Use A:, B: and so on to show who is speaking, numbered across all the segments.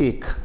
A: 1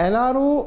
A: NRO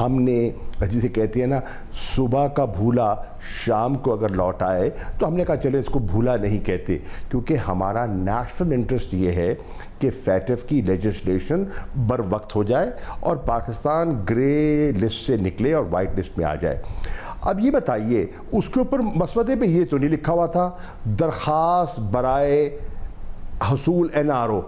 A: ہم نے جسے کہتے ہیں نا صبح کا بھولا شام کو اگر لوٹ آئے تو ہم نے کہا چلے اس کو بھولا نہیں کہتے، کیونکہ ہمارا نیشنل انٹرسٹ یہ ہے کہ فیٹف کی لیجسلیشن بر وقت ہو جائے اور پاکستان گرے لسٹ سے نکلے اور وائٹ لسٹ میں آ جائے۔ اب یہ بتائیے اس کے اوپر مسودے پہ یہ تو نہیں لکھا ہوا تھا درخواست برائے حصول NRO،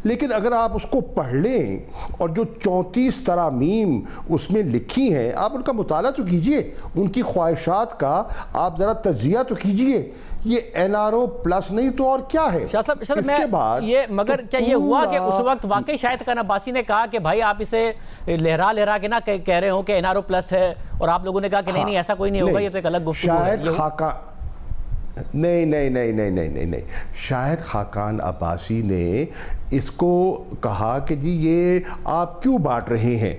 A: لیکن اگر آپ اس کو پڑھ لیں اور جو 34 ترامیم اس میں لکھی ہیں آپ ان کا مطالعہ تو کیجئے، ان کی خواہشات کا آپ ذرا تجزیہ تو کیجئے۔ یہ NRO پلس نہیں تو اور کیا ہے؟
B: شاہ صاحب اس کے بعد مگر کیا یہ ہوا کہ اس وقت واقعی شاہد خان عباسی نے کہا کہ بھائی آپ اسے لہرا کے نہ کہہ رہے ہوں کہ NRO پلس ہے، اور آپ لوگوں نے کہا کہ نہیں ایسا کوئی نہیں ہوگا، یہ تو ایک الگ گفتگو ہے؟
A: شاہد خاقان نہیں، شاہد خاقان عباسی نے اس کو کہا کہ جی یہ آپ کیوں بانٹ رہے ہیں،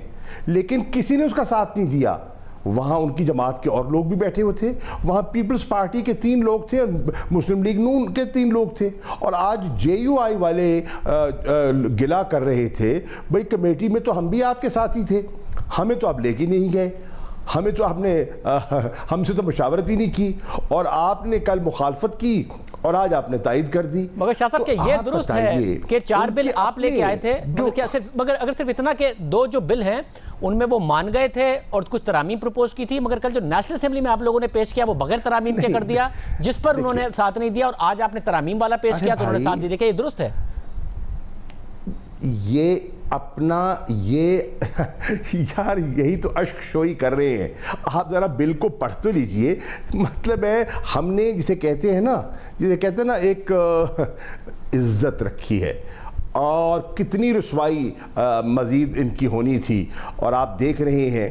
A: لیکن کسی نے اس کا ساتھ نہیں دیا۔ وہاں ان کی جماعت کے اور لوگ بھی بیٹھے ہوئے تھے، وہاں پیپلز پارٹی کے 3 لوگ تھے اور مسلم لیگ نون کے 3 لوگ تھے، اور آج JUI والے گلا کر رہے تھے بھئی کمیٹی میں تو ہم بھی آپ کے ساتھ ہی تھے، ہمیں تو آپ لے کے نہیں گئے، ہمیں تو ہم سے تو مشاورت ہی نہیں کی، اور آپ نے کل مخالفت کی اور آج آپ نے تائید کر دی۔
B: مگر شاہ صاحب کہ یہ درست ہے کہ 4 بل آپ لے کے آئے تھے، مگر اگر صرف اتنا کہ 2 جو بل ہیں ان میں وہ مان گئے تھے اور کچھ ترامیم پروپوز کی تھی، مگر کل جو نیشنل اسمبلی میں آپ لوگوں نے پیش کیا وہ بغیر ترامیم کے کر دیا، جس پر انہوں نے ساتھ نہیں دیا، اور آج آپ نے ترامیم والا پیش کیا تو انہوں نے ساتھ دیا۔ کہ یہ درست ہے؟
A: یہ اپنا یار یہی تو اشک شوئی کر رہے ہیں، آپ ذرا بل کو پڑھ تو لیجئے۔ مطلب ہے ہم نے جسے کہتے ہیں نا ایک عزت رکھی ہے، اور کتنی رسوائی مزید ان کی ہونی تھی، اور آپ دیکھ رہے ہیں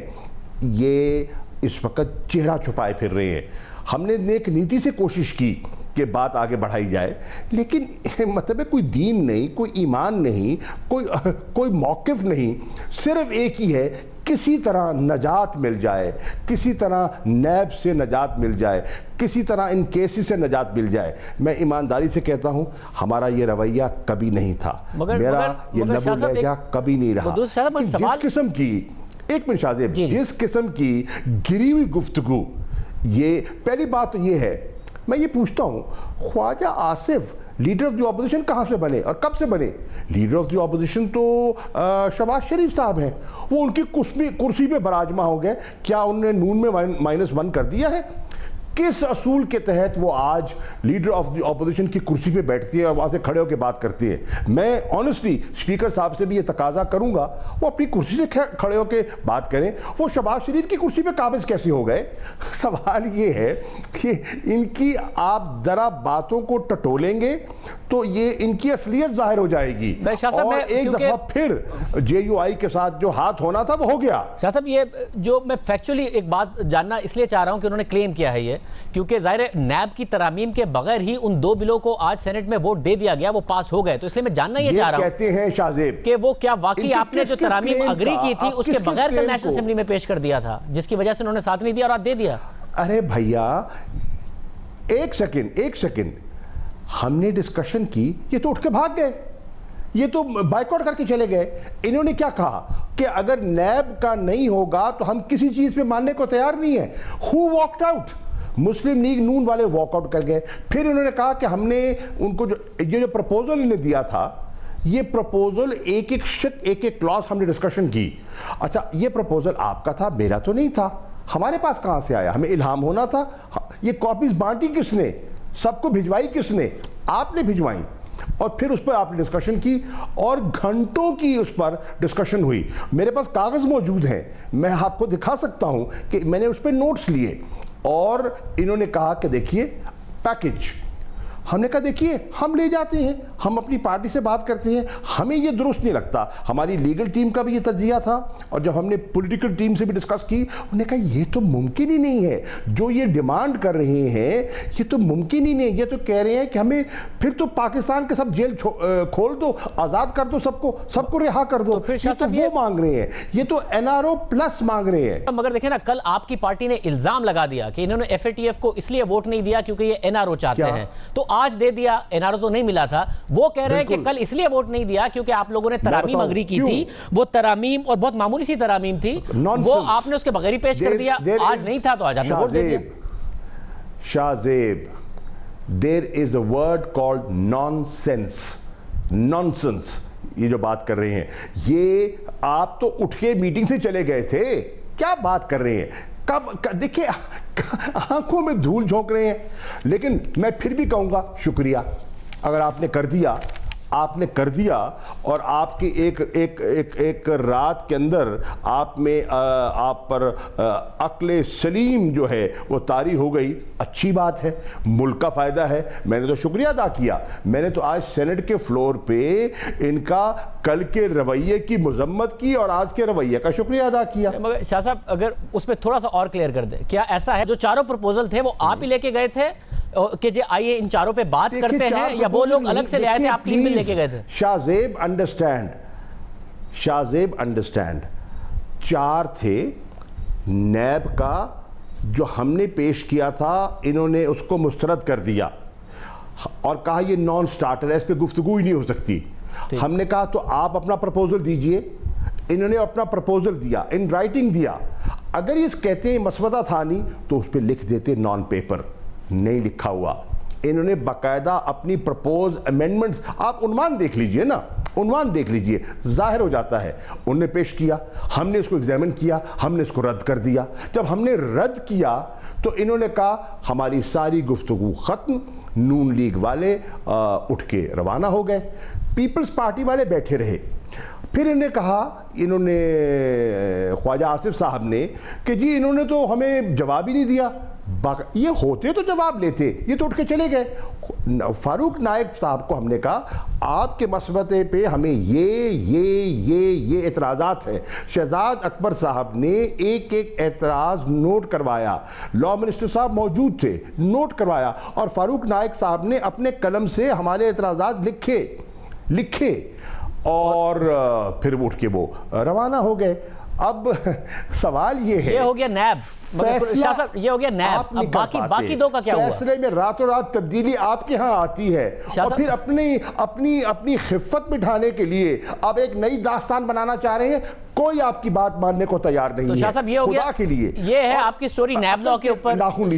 A: یہ اس وقت چہرہ چھپائے پھر رہے ہیں۔ ہم نے نیک نیتی سے کوشش کی کہ بات آگے بڑھائی جائے، لیکن مطلب ہے کوئی دین نہیں، کوئی ایمان نہیں، کوئی موقف نہیں، صرف ایک ہی ہے کسی طرح نجات مل جائے، کسی طرح نیب سے نجات مل جائے، کسی طرح ان کیسز سے نجات مل جائے۔ میں ایمانداری سے کہتا ہوں ہمارا یہ رویہ کبھی نہیں تھا، میرا یہ لب و لہجہ کبھی نہیں رہا۔ جس قسم کی ایک منٹ شاہ زیب، جس قسم کی گری ہوئی گفتگو، یہ پہلی بات تو یہ ہے، میں یہ پوچھتا ہوں Khawaja Asif leader of the opposition کہاں سے بنے اور کب سے بنے؟ لیڈر آف دی اپوزیشن تو شہباز شریف صاحب ہیں، وہ ان کی کرسی پہ براجمہ ہو گئے، کیا انہوں نے نون میں -1 کر دیا ہے؟ کس اصول کے تحت وہ آج لیڈر آف دی اپوزیشن کی کرسی پہ بیٹھتی ہے اور وہاں سے کھڑے ہو کے بات کرتی ہے؟ میں آنیسٹلی اسپیکر صاحب سے بھی یہ تقاضا کروں گا وہ اپنی کرسی سے کھڑے ہو کے بات کریں، وہ شہباز شریف کی کرسی پہ قابض کیسے ہو گئے؟ سوال یہ ہے کہ ان کی آپ ذرا باتوں کو ٹٹولیں گے تو یہ ان کی اصلیت ظاہر ہو جائے گی، اور ایک دفعہ پھر JUI کے ساتھ جو ہاتھ ہونا تھا وہ ہو گیا۔
B: شاہ صاحب یہ جو میں فیکچولی ایک بات جاننا اس لیے چاہ رہا ہوں کہ انہوں نے کلیم کیا ہے یہ، کیونکہ ظاہر نیب کی ترامیم کے بغیر ہی ان 2 بلوں کو آج سینٹ میں ووٹ دے دیا گیا، وہ پاس ہو گئے، تو اس لیے میں جاننا یہ چاہ رہا ہوں
A: کہتے ہیں شاہ زیب
B: کہ وہ کیا واقعی آپ نے جو ترامیم اگری کی تھی اس کے بغیر کل نیشنل اسمبلی میں پیش کر دیا تھا، جس کی وجہ سے انہوں نے ساتھ نہیں دیا اور آج دے دیا؟
A: ارے بھیا ایک سیکنڈ ہم نے ڈسکشن کی، یہ تو اٹھ کے بھاگ گئے، یہ تو بائیکاٹ کر کے چلے گئے۔ انہوں نے کیا کہا کہ اگر نیب کا نہیں ہوگا تو ہم کسی چیز پہ ماننے کو تیار نہیں ہیں۔ ہو واکڈ آؤٹ؟ مسلم لیگ نون والے واک آؤٹ کر گئے۔ پھر انہوں نے کہا کہ ہم نے ان کو جو پرپوزل انہیں دیا تھا، یہ پرپوزل ایک کلاس ہم نے ڈسکشن کی۔ اچھا یہ پرپوزل آپ کا تھا، میرا تو نہیں تھا، ہمارے پاس کہاں سے آیا؟ ہمیں الہام ہونا تھا۔ یہ کاپیز بانٹی کس نے؟ سب کو بھجوائی کس نے؟ آپ نے بھجوائی، اور پھر اس پر آپ نے ڈسکشن کی اور گھنٹوں کی اس پر ڈسکشن ہوئی۔ میرے پاس کاغذ موجود ہیں، میں آپ کو دکھا سکتا ہوں کہ میں نے اس پہ نوٹس لیے، اور انہوں نے کہا کہ دیکھیے پیکج، ہم نے کہا دیکھیے ہم لے جاتے ہیں، ہم اپنی پارٹی سے بات کرتے ہیں، ہمیں یہ درست نہیں لگتا۔ ہماری لیگل ٹیم کا بھی یہ تجزیہ تھا، اور جب ہم نے پولیٹیکل ٹیم سے بھی ڈسکس کی، انہوں نے کہا یہ تو ممکن ہی نہیں ہے، جو یہ ڈیمانڈ کر رہے ہیں یہ تو ممکن ہی نہیں، یہ تو کہہ رہے ہیں کہ ہمیں پھر تو پاکستان کے سب جیل کھول دو، آزاد کر دو، سب کو رہا کر دو۔ یہ تو وہ مانگ رہے ہیں، یہ تو NRO پلس مانگ رہے ہیں۔
B: مگر دیکھیں نا، کل آپ کی پارٹی نے الزام لگا دیا کہ انہوں نے FATF کو اس لیے ووٹ نہیں دیا کیونکہ یہ NRO چاہتے ہیں، تو آج دے دیا, NRO تو نہیں ملا تھا. وہ کہہ رہے ہیں کہ کل اس لیے ووٹ نہیں دیا کیونکہ آپ لوگوں نے ترامیم اگری کی تھی, وہ ترامیم اور بہت معمولی سی ترامیم تھی, وہ آپ نے اس کے بغیر ہی پیش کر دیا. آج نہیں تھا تو آج آپ نے ووٹ دے دیا.
A: شاہ زیب, there is a word called nonsense. یہ جو بات کر رہے ہیں, یہ آپ تو اٹھ کے میٹنگ سے چلے گئے تھے, کیا بات کر رہے ہیں؟ کب دیکھیں آنکھوں میں دھول جھونک رہے ہیں. لیکن میں پھر بھی کہوں گا شکریہ, اگر آپ نے کر دیا اور آپ کی ایک رات کے اندر آپ پر عقل سلیم جو ہے وہ طاری ہو گئی, اچھی بات ہے, ملک کا فائدہ ہے. میں نے تو شکریہ ادا کیا. میں نے تو آج سینٹ کے فلور پہ ان کا کل کے رویے کی مذمت کی اور آج کے رویے کا شکریہ ادا کیا.
B: مگر شاہ صاحب اگر اس پہ تھوڑا سا اور کلیئر کر دیں, کیا ایسا ہے جو چاروں پروپوزل تھے وہ آپ ہی لے کے گئے تھے کہ جی آئیے ان چاروں پہ بات کرتے ہیں, یا وہ لوگ الگ سے لے آئے تھے, آپ کلین بل لے کے گئے تھے؟
A: شاہ زیب انڈرسٹینڈ, چار تھے. نیب کا جو ہم نے پیش کیا تھا انہوں نے اس کو مسترد کر دیا اور کہا یہ نان سٹارٹر ہے, اس پہ گفتگو ہی نہیں ہو سکتی. ہم نے کہا تو آپ اپنا پرپوزل دیجئے. انہوں نے اپنا پرپوزل دیا, ان رائٹنگ دیا. اگر یہ کہتے ہیں مسودہ تھا نہیں تو اس پہ لکھ دیتے نان پیپر, نہیں لکھا ہوا. انہوں نے باقاعدہ اپنی پرپوز امینڈمنٹس, آپ عنوان دیکھ لیجئے نا, عنوان دیکھ لیجئے, ظاہر ہو جاتا ہے. انہوں نے پیش کیا, ہم نے اس کو ایگزامن کیا, ہم نے اس کو رد کر دیا. جب ہم نے رد کیا تو انہوں نے کہا ہماری ساری گفتگو ختم. نون لیگ والے اٹھ کے روانہ ہو گئے, پیپلز پارٹی والے بیٹھے رہے. پھر انہوں نے کہا, انہوں نے خواجہ آصف صاحب نے, کہ جی انہوں نے تو ہمیں جواب ہی نہیں دیا. یہ ہوتے تو جواب لیتے, یہ تو اٹھ کے چلے گئے. فاروق نائک صاحب کو ہم نے کہا آپ کے مسودے پہ ہمیں یہ اعتراضات ہیں. شہزاد اکبر صاحب نے ایک اعتراض نوٹ کروایا, لا منسٹر صاحب موجود تھے, نوٹ کروایا, اور فاروق نائک صاحب نے اپنے قلم سے ہمارے اعتراضات لکھے اور پھر اٹھ کے وہ روانہ ہو گئے. اب سوال یہ
B: ہو گیا نیب, یہ ہو گیا نیب. اب باقی دو کا کیا ہوا؟
A: فیصلے میں راتوں رات تبدیلی آپ کے ہاں آتی ہے, اور پھر اپنی خفت بٹھانے کے لیے آپ ایک نئی داستان بنانا چاہ رہے ہیں. کوئی آپ کی بات ماننے کو تیار نہیں ہے.
B: شاہ صاحب یہ ہو گیا,
A: خدا کے لیے
B: یہ ہے آپ کی سٹوری نیب لا کے اوپر.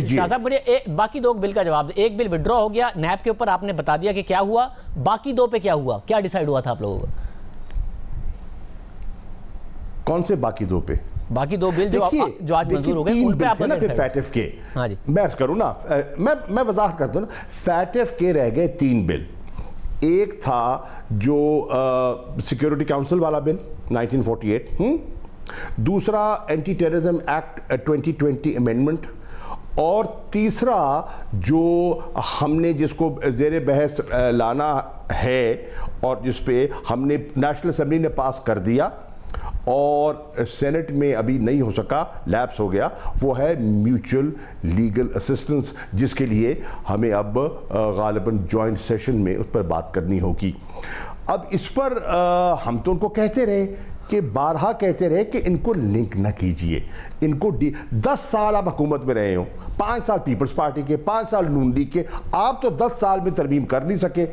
B: شاہ صاحب مجھے باقی دو بل کا جواب دیں. ایک بل وڈرا ہو گیا نیب کے اوپر, آپ نے بتا دیا کہ کیا ہوا. باقی دو پہ کیا ہوا, کیا ڈیسائیڈ ہوا تھا آپ لوگوں کو؟
A: کون سے باقی دو پہ؟
B: باقی دو بل جو آج منظور ہو گئے ان پہ آپ نے
A: پھر فیٹف کے, میں عرض کروں نا, میں وضاحت کرتا ہوں نا. فیٹف کے رہ گئے 3 بل. ایک تھا جو سیکیورٹی کاؤنسل والا بل 1948, دوسرا اینٹی ٹیررزم ایکٹ 2020 امینڈمنٹ, اور تیسرا جو ہم نے جس کو زیر بحث لانا ہے اور جس پہ ہم نے نیشنل اسمبلی نے پاس کر دیا اور سینٹ میں ابھی نہیں ہو سکا, لیپس ہو گیا, وہ ہے میوچل لیگل اسسٹنس, جس کے لیے ہمیں اب غالباً جوائنٹ سیشن میں اس پر بات کرنی ہوگی. اب اس پر ہم تو ان کو کہتے رہے کہ بارہا کہتے رہے کہ ان کو لنک نہ کیجئے, ان کو 10 سال آپ حکومت میں رہے ہوں, 5 سال پیپلز پارٹی کے, 5 سال نون لیگ کے, آپ تو 10 سال میں ترمیم کر نہیں سکے.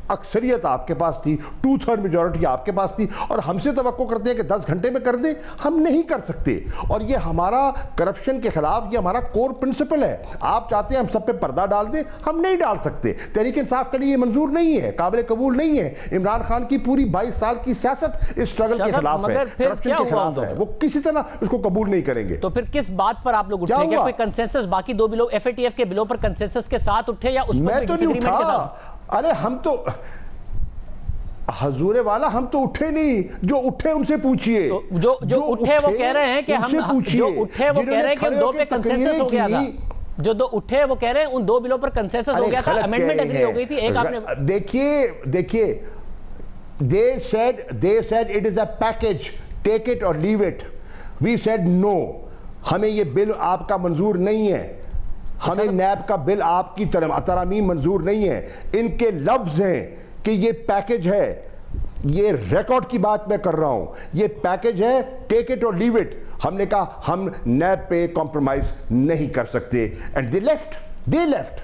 A: اکثریت آپ کے پاس تھی, 2/3 میجورٹی آپ کے پاس تھی, اور ہم سے توقع کرتے ہیں کہ 10 گھنٹے میں کر دیں. ہم نہیں کر سکتے, اور یہ ہمارا کرپشن کے خلاف یہ ہمارا کور پرنسپل ہے. آپ چاہتے ہیں ہم سب پہ پردہ ڈال دیں, ہم نہیں ڈال سکتے. تحریک انصاف کے لیے یہ منظور نہیں ہے, قابل قبول نہیں ہے. عمران خان کی پوری 22 سال کی سیاست اس سٹرگل کے خلاف ہے, کرپشن کے خلاف ہے, وہ کسی طرح اس کو قبول نہیں کریں گے.
B: تو پھر کس بات پر آپ لوگ اٹھے گے؟ کوئی کنسنسس باقی دو بلوں FATF کے بلوں پر کنسنسس کے ساتھ اٹھے یا اس پر ڈس ایگریمنٹ کے ساتھ؟
A: ارے ہم تو حضور والا ہم تو اٹھے نہیں, جو اٹھے ان سے پوچھئے.
B: جو اٹھے وہ کہہ رہے ہیں کہ ہم, جو اٹھے وہ کہہ رہے ہیں کہ ان دو پہ کنسنسس ہو گیا تھا. جو دو اٹھے وہ کہہ رہے ہیں ان 2 بلوں پر کنسنسس ہو گیا تھا, امینڈمنٹ ایگری ہو گئی تھی. ایک آپ نے
A: دیکھیے they said it is a package, take it or leave it. We said no, ہمیں یہ بل آپ کا منظور نہیں ہے, ہمیں نیب کا بل آپ کی ترامیم منظور نہیں ہے. ان کے لفظ ہیں کہ یہ پیکج ہے, یہ ریکارڈ کی بات میں کر رہا ہوں, یہ پیکج ہے, ٹیک اٹ اور لیو اٹ. ہم نے کہا ہم نیب پہ کمپرومائز نہیں کر سکتے, اینڈ they left.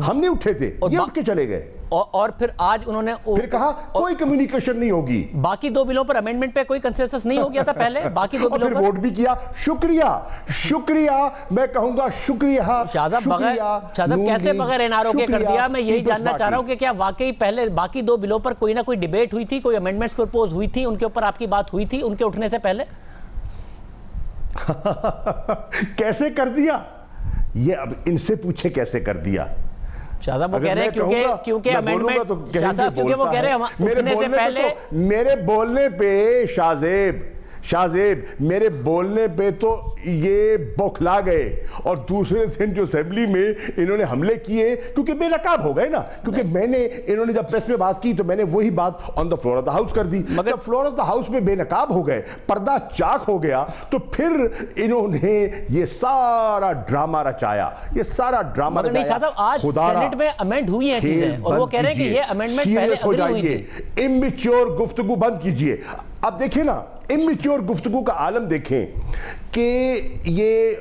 A: ہم نہیں اٹھے تھے, یہ اٹھ کے چلے گئے
B: اور پھر آج انہوں نے
A: پھر کہا کوئی کمیونیکیشن نہیں ہوگی.
B: باقی 2 بلوں پر امینڈمنٹ پہ کوئی کنسنسس نہیں ہو گیا تھا پہلے, باقی 2 بلوں
A: پر
B: پر
A: ووٹ بھی کیا. شکریہ میں کہوں گا, شکریہ.
B: شاہزاب کیسے بغیر این آر او کے کر دیا؟ میں یہی جاننا چاہ رہا ہوں کہ کیا واقعی پہلے باقی 2 بلوں پر کوئی نہ کوئی ڈیبیٹ ہوئی تھی, کوئی امینڈمنٹس پرپوز ہوئی تھی, ان کے اوپر آپ کی بات ہوئی تھی ان کے اٹھنے سے پہلے؟
A: کیسے کر دیا یہ اب ان سے پوچھے کیسے کر دیا.
B: شاہزاب وہ کہہ رہے ہیں کیونکہ امینڈمنٹ, شاہزاب کیونکہ وہ کہہ رہے ہیں اٹھنے سے پہلے
A: میرے بولنے پہ شاہزیب میرے بولنے پہ تو یہ بوکھلا گئے, اور دوسرے دن جو اسمبلی میں انہوں نے حملے کیے کیونکہ بے نقاب ہو گئے نا, کیونکہ انہوں نے جب پریس میں بات کی تو میں نے وہی بات on the floor of the house کر دی. جب فلور آف دا ہاؤس میں بے نقاب ہو گئے, پردہ چاک ہو گیا, تو پھر انہوں نے یہ سارا ڈرامہ رچایا.
B: مگر نہیں شاہزاب, آج سینٹ میں امینڈ ہوئی ہیں چیزیں اور وہ کہہ رہے ہیں کہ یہ امینڈمنٹ پہلے اگری ہوئی تھی.
A: امیچور گفتگو بند کیجئے. اب دیکھیں نا, امیچور گفتگو کا عالم دیکھیں کہ یہ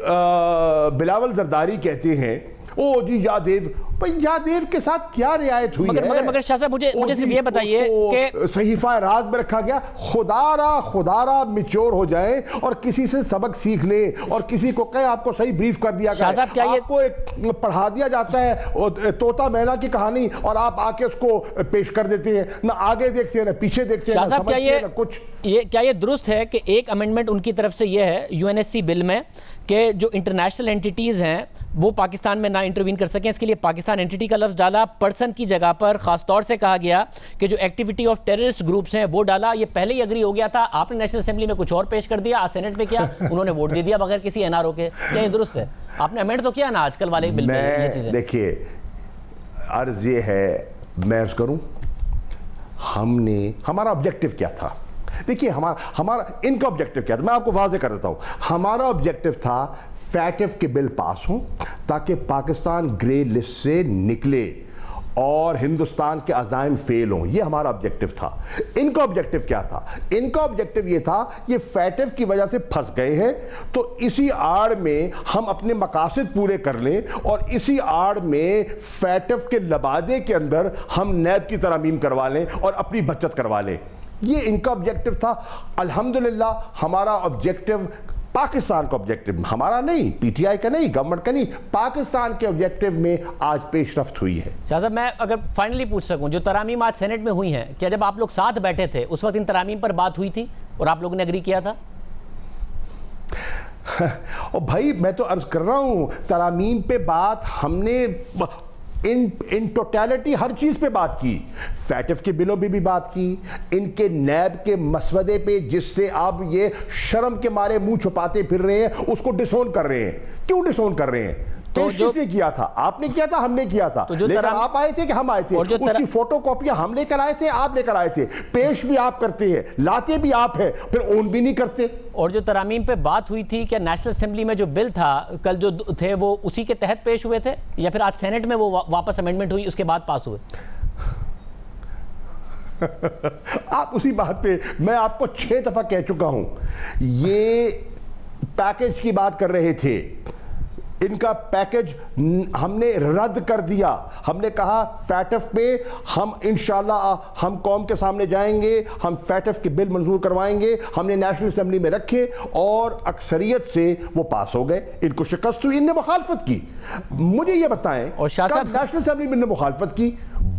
A: بلاول زرداری کہتے ہیں او جی یادیو, یادیو کے ساتھ کیا رعایت ہوئی ہے؟
B: مگر شاہ صاحب مجھے صرف یہ بتائیے کہ
A: صحیفہ راز میں رکھا گیا. خدارہ میچور ہو جائیں اور کسی سے سبق سیکھ لیں, اور کسی کو کہیں آپ کو صحیح بریف کر دیا
B: شاہ صاحب, کیا
A: آپ کو ایک پڑھا دیا جاتا ہے طوطا مینا کی کہانی, اور آپ آ کے اس کو پیش کر دیتے ہیں, نہ آگے دیکھتے ہیں نہ پیچھے دیکھتے ہیں, نہ سمجھتے ہیں نہ کچھ.
B: کیا یہ درست ہے کہ ایک امینڈمنٹ ان کی طرف سے یہ ہے یو این ایس سی بل میں کہ جو انٹرنیشنل اینٹیٹیز ہیں وہ پاکستان میں نہ انٹروین کر سکیں, اس کے لیے پاکستان اینٹیٹی کا لفظ ڈالا, پرسن کی جگہ پر خاص طور سے کہا گیا کہ جو ایکٹیویٹی آف ٹیررسٹ گروپس ہیں وہ ڈالا. یہ پہلے ہی اگری ہو گیا تھا, آپ نے نیشنل اسمبلی میں کچھ اور پیش کر دیا, آج سینٹ میں کیا انہوں نے ووٹ دے دیا بغیر کسی این آر او کے. کیا یہ درست ہے؟ آپ نے امینڈ تو کیا نا آج کل والے بل میں یہ چیزیں.
A: دیکھیے عرض یہ ہے, میں عرض کروں, ہمارا آبجیکٹیو کیا تھا. دیکھیے ہمارا ان کا آبجیکٹیو کیا تھا, میں آپ کو واضح کر دیتا ہوں. ہمارا آبجیکٹیو تھا فیٹف کے بل پاس ہوں تاکہ پاکستان گرے لسٹ سے نکلے اور ہندوستان کے عزائم فیل ہوں. یہ ہمارا آبجیکٹیو تھا. ان کا آبجیکٹیو کیا تھا؟ ان کا آبجیکٹیو یہ تھا یہ فیٹف کی وجہ سے پھنس گئے ہیں, تو اسی آڑ میں ہم اپنے مقاصد پورے کر لیں, اور اسی آڑ میں فیٹف کے لبادے کے اندر ہم نیب کی ترامیم کروا لیں اور اپنی بچت کروا لیں. یہ ان کا آبجیکٹیو تھا. الحمدللہ ہمارا آبجیکٹیو, پاکستان کا آبجیکٹیو, ہمارا نہیں, پی ٹی آئی کا نہیں, گورنمنٹ کا نہیں, پاکستان کے آبجیکٹیو میں آج پیش رفت ہوئی ہے.
B: شاہ صاحب میں اگر فائنلی پوچھ سکوں, جو ترامیم آج سینٹ میں ہوئی ہیں, کیا جب آپ لوگ ساتھ بیٹھے تھے اس وقت ان ترامیم پر بات ہوئی تھی اور آپ لوگوں نے اگری کیا تھا؟
A: اور بھائی میں تو عرض کر رہا ہوں, ترامیم پہ بات ہم نے ان ٹوٹیلٹی ہر چیز پہ بات کی. فیٹف کے بلوں پہ بھی بات کی, ان کے نیب کے مسودے پہ جس سے آپ یہ شرم کے مارے منہ چھپاتے پھر رہے ہیں, اس کو ڈسون کر رہے ہیں. کیوں ڈسون کر رہے ہیں؟ تو جس نے کیا تھا, آپ نے کیا تھا, ہم نے کیا تھا, لیکن آپ آئے تھے کہ ہم آئے تھے, اس کی فوٹو کاپیاں ہم لے کر آئے تھے, آپ لے کر آئے تھے, پیش بھی آپ کرتے ہیں, لاتے بھی آپ ہیں, پھر اون بھی نہیں کرتے.
B: اور جو ترامیم پہ بات ہوئی تھی, کیا نیشنل اسمبلی میں جو بل تھا کل جو تھے وہ اسی کے تحت پیش ہوئے تھے, یا پھر آج سینٹ میں وہ واپس امینڈمنٹ ہوئی اس کے بعد پاس ہوئے؟
A: آپ اسی بات پہ میں آپ کو 6 دفعہ کہہ چکا ہوں. یہ پیکج کی بات کر رہے تھے, ان کا پیکج ہم نے رد کر دیا. ہم نے کہا فیٹف پہ ہم انشاءاللہ ہم قوم کے سامنے جائیں گے, ہم فیٹف کے بل منظور کروائیں گے. ہم نے نیشنل اسمبلی میں رکھے اور اکثریت سے وہ پاس ہو گئے. ان کو شکست ہوئی, ان نے مخالفت کی. مجھے یہ بتائیں,
B: اور شاہ صاحب
A: نیشنل اسمبلی میں نے مخالفت کی,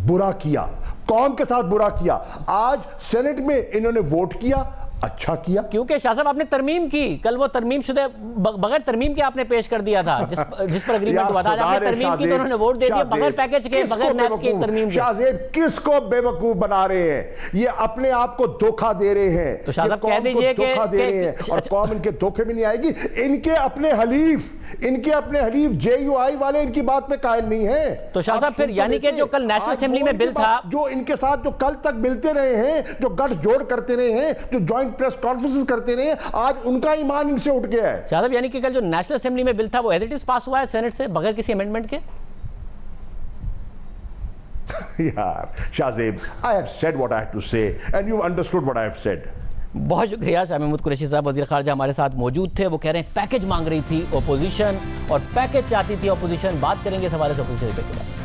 A: برا کیا, قوم کے ساتھ برا کیا. آج سینٹ میں انہوں نے ووٹ کیا, اچھا کیا.
B: کیونکہ شاہ صاحب آپ نے ترمیم کی, کل وہ ترمیم شدہ بغیر ترمیم کے آپ نے پیش کر دیا تھا جس پر اگریمنٹ ہوا تھا. آج آپ نے ترمیم کی تو انہوں نے ووٹ دے دیا بغیر پیکج کے, بغیر نیب کے ترمیم کے.
A: شاہ زیب کس کو بے وقوف بنا رہے ہیں؟ یہ اپنے آپ کو دھوکہ دے رہے ہیں.
B: تو شاہ صاحب کہہ دیجئے کہ
A: دھوکہ دے رہے ہیں, اور قوم ان کے دھوکے میں نہیں آئے گی. ان کے اپنے حلیف جے یو آئی والے ان کی بات میں قائل نہیں ہیں.
B: تو شاہ صاحب پھر یعنی کہ جو کل نیشنل اسمبلی میں بل تھا,
A: جو ان کے ساتھ جو کل تک ملتے رہے ہیں, جو گٹھ جوڑ کرتے رہے ہیں, جو جوائنٹ پریس کانفرنس کرتے رہے ہیں, آج ان کا ایمان ان سے اٹھ گیا ہے.
B: شاہ صاحب یعنی کہ کل جو نیشنل اسمبلی میں بل تھا وہ ایز اٹ از پاس ہوا ہے سینٹ سے بغیر کسی امینڈمنٹ کے؟
A: یار شاہ زیب, I have said what I had to say and you understood what I have said.
B: بہت شکریہ. شاہ محمود قریشی صاحب وزیر خارجہ ہمارے ساتھ موجود تھے. وہ کہہ رہے ہیں پیکج مانگ رہی تھی اپوزیشن اور پیکج چاہتی تھی اپوزیشن. بات کریں گے اس حوالے سے اپوزیشن کے بعد.